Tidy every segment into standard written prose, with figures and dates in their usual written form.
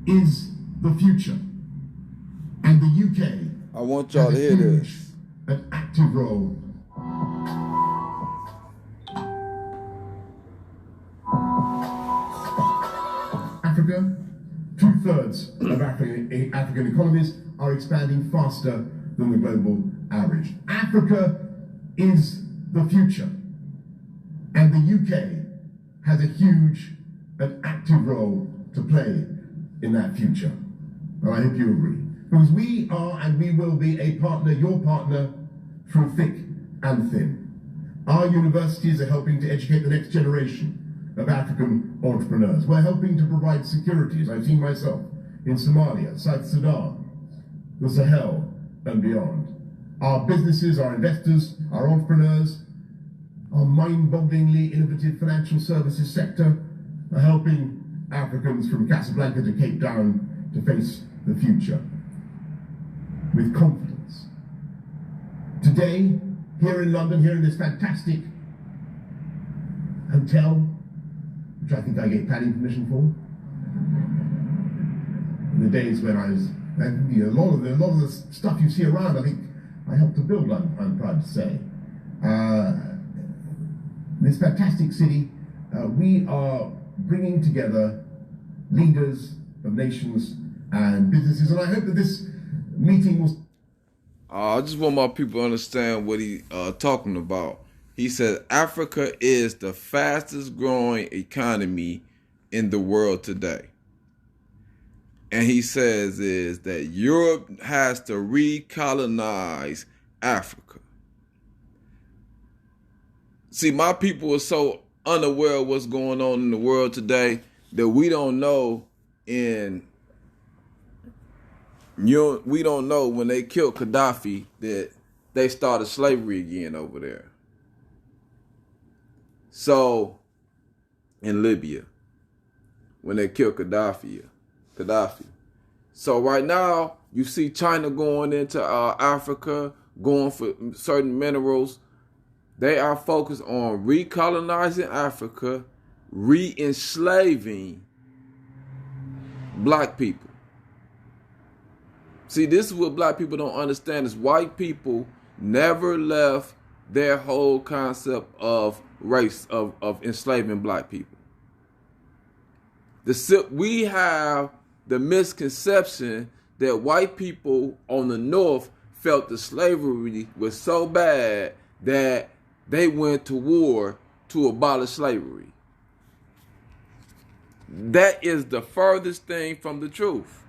is the future, and the UK I want y'all to hear this. An active role. Africa, 2/3 of African economies are expanding faster than the global average. Africa is the future, and the UK has a huge and active role to play in that future. And I hope you agree. Because we are and we will be a partner, your partner, through thick and thin. Our universities are helping to educate the next generation of African entrepreneurs. We're helping to provide security, as I've seen myself, in Somalia, South Sudan, the Sahel, and beyond. Our businesses, our investors, our entrepreneurs, our mind-bogglingly innovative financial services sector are helping Africans from Casablanca to Cape Town to face the future with confidence. Today, here in London, here in this fantastic hotel, which I think I gave planning permission for, in the days when I was, and a lot of the stuff you see around, I think I helped to build. I'm proud to say. This fantastic city, we are bringing together leaders of nations and businesses, and I hope that this meeting will. I just want my people to understand what he talking about. He said Africa is the fastest growing economy in the world today. And he says is that Europe has to recolonize Africa. See, my people are so unaware of what's going on in the world today that we don't know we don't know when they killed Gaddafi that they started slavery again over there. So, in Libya, when they killed Gaddafi. So right now, you see China going into Africa, going for certain minerals. They are focused on recolonizing Africa, re-enslaving black people. See, this is what black people don't understand is white people never left their whole concept of race, of enslaving black people. We have the misconception that white people on the North felt the slavery was so bad that they went to war to abolish slavery. That is the furthest thing from the truth.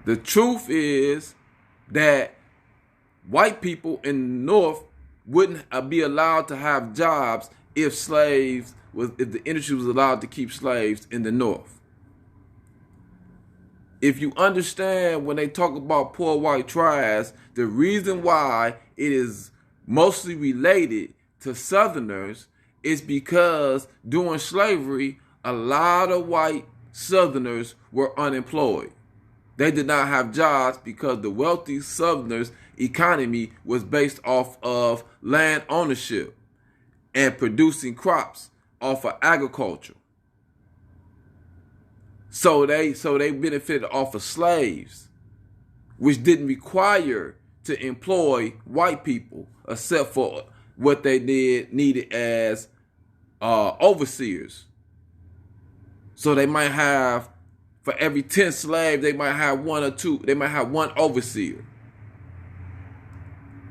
The truth is that white people in the North wouldn't be allowed to have jobs if the industry was allowed to keep slaves in the North. If you understand when they talk about poor white tribes, the reason why it is mostly related to Southerners is because during slavery, a lot of white Southerners were unemployed. They did not have jobs because the wealthy Southerners' economy was based off of land ownership and producing crops off of agriculture. So they benefited off of slaves, which didn't require to employ white people except for what they needed as overseers. So they might have, for every 10 slaves, they might have one or two, they might have one overseer.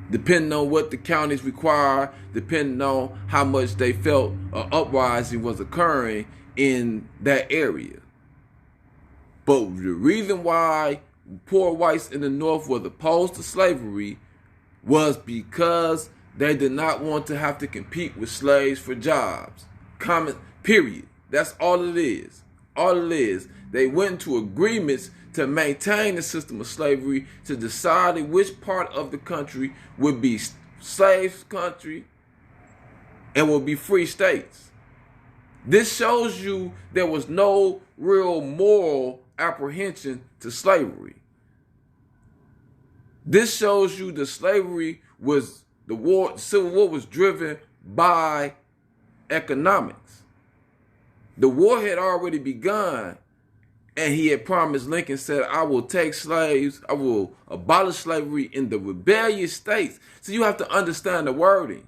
Depending on what the counties require, depending on how much they felt an uprising was occurring in that area. But the reason why poor whites in the North were opposed to slavery was because they did not want to have to compete with slaves for jobs. Period. That's all it is. All it is. They went into agreements to maintain the system of slavery, to decide which part of the country would be slave country and would be free states. This shows you there was no real moral apprehension to slavery. This shows you that slavery was the Civil War was driven by economics. The war had already begun, And he had promised, Lincoln said, I will take slaves, I will abolish slavery in the rebellious states. So you have to understand the wording.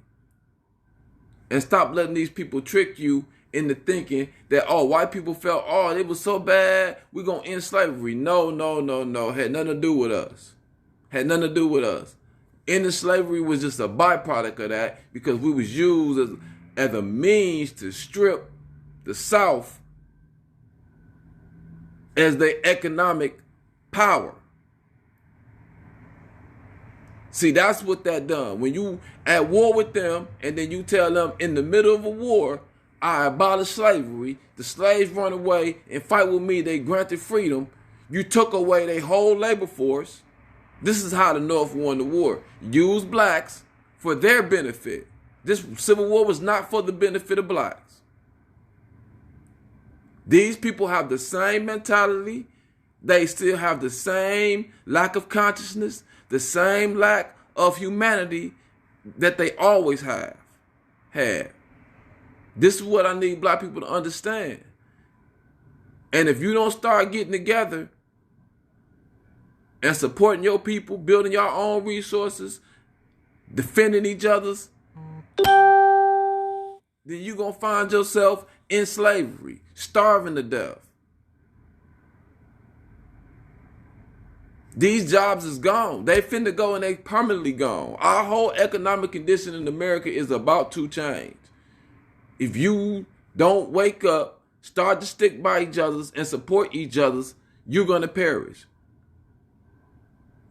And stop letting these people trick you into thinking that, oh, white people felt, oh, it was so bad, we're going to end slavery. No. Had nothing to do with us. Ending slavery was just a byproduct of that because we was used as a means to strip the South as their economic power. See, that's what that done. When you at war with them and then you tell them in the middle of a war, I abolish slavery, the slaves run away and fight with me, they granted freedom, you took away their whole labor force. This is how the North won the war. Use blacks for their benefit. This Civil War was not for the benefit of blacks. These people have the same mentality. They still have the same lack of consciousness, the same lack of humanity that they always have had. This is what I need black people to understand. And if you don't start getting together and supporting your people, building your own resources, defending each other's, then you're going to find yourself in slavery, starving to death. These jobs is gone. They finna go and they permanently gone. Our whole economic condition in America is about to change. If you don't wake up, start to stick by each other's and support each other's, you're going to perish.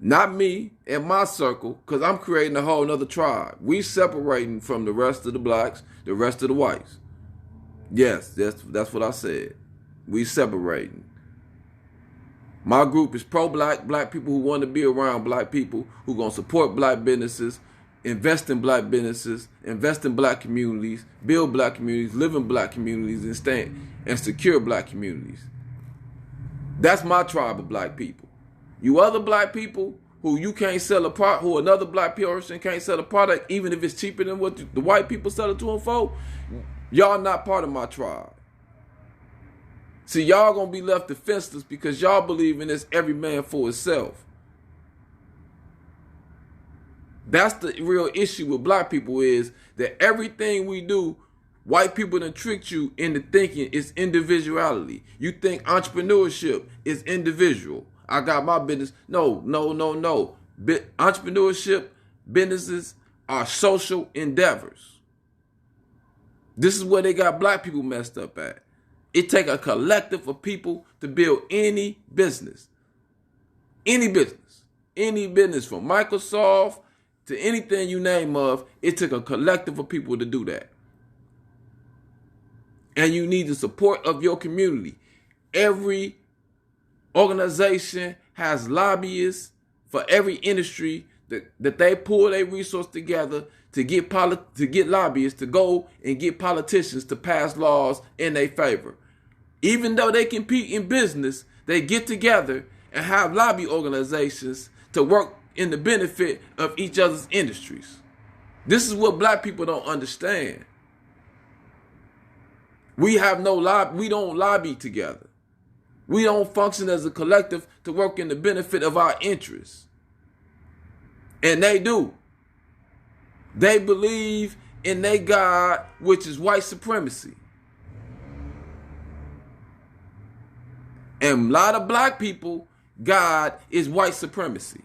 Not me and my circle, because I'm creating a whole nother tribe. We separating from the rest of the blacks, the rest of the whites. Yes, that's what I said. We separating. My group is pro-black, black people who want to be around black people, who going to support black businesses, invest in black businesses, invest in black communities, build black communities, live in black communities, and secure black communities. That's my tribe of black people. You other black people who you can't sell a product, who another black person can't sell a product, even if it's cheaper than what the white people sell it to them for, y'all not part of my tribe. See, y'all gonna be left defenseless because y'all believe in this every man for himself. That's the real issue with black people, is that everything we do, white people done tricked you into thinking it's individuality. You think entrepreneurship is individual. I got my business. No. Entrepreneurship, businesses are social endeavors. This is where they got black people messed up at. It take a collective of people to build any business. Any business. Any business from Microsoft to anything you name of, it took a collective of people to do that. And you need the support of your community. Every organization has lobbyists for every industry that they pull their resources together to get lobbyists to go and get politicians to pass laws in their favor. Even though they compete in business, they get together and have lobby organizations to work in the benefit of each other's industries. This is what black people don't understand. We have no lobby. We don't lobby together. We don't function as a collective to work in the benefit of our interests. And they do. They believe in their God, which is white supremacy. And a lot of black people, God is white supremacy.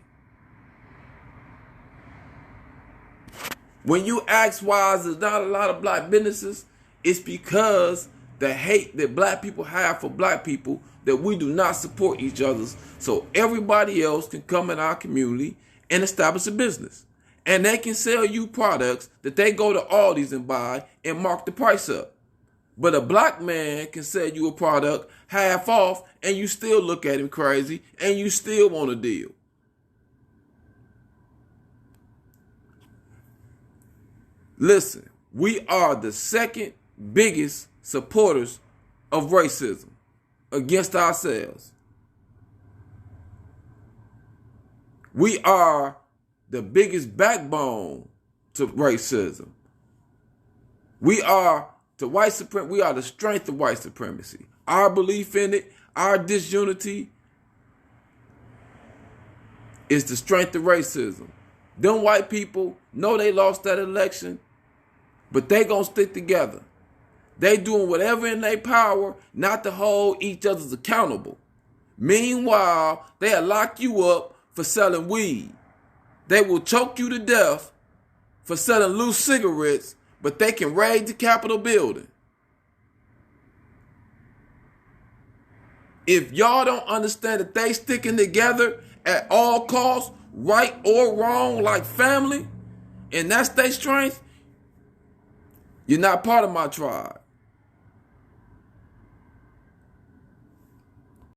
When you ask why there's not a lot of black businesses, it's because the hate that black people have for black people, that we do not support each other's, so everybody else can come in our community and establish a business. And they can sell you products that they go to Aldi's and buy and mark the price up. But a black man can sell you a product half off and you still look at him crazy and you still want a deal. Listen, we are the second biggest supporters of racism against ourselves. We are the biggest backbone to racism. We are the strength of white supremacy. Our belief in it, our disunity is the strength of racism. Them white people know they lost that election, but they gonna stick together. They doing whatever in their power not to hold each other accountable. Meanwhile, they'll lock you up for selling weed. They will choke you to death for selling loose cigarettes, but they can raid the Capitol building. If y'all don't understand that they sticking together at all costs, right or wrong, like family, and that's their strength, you're not part of my tribe.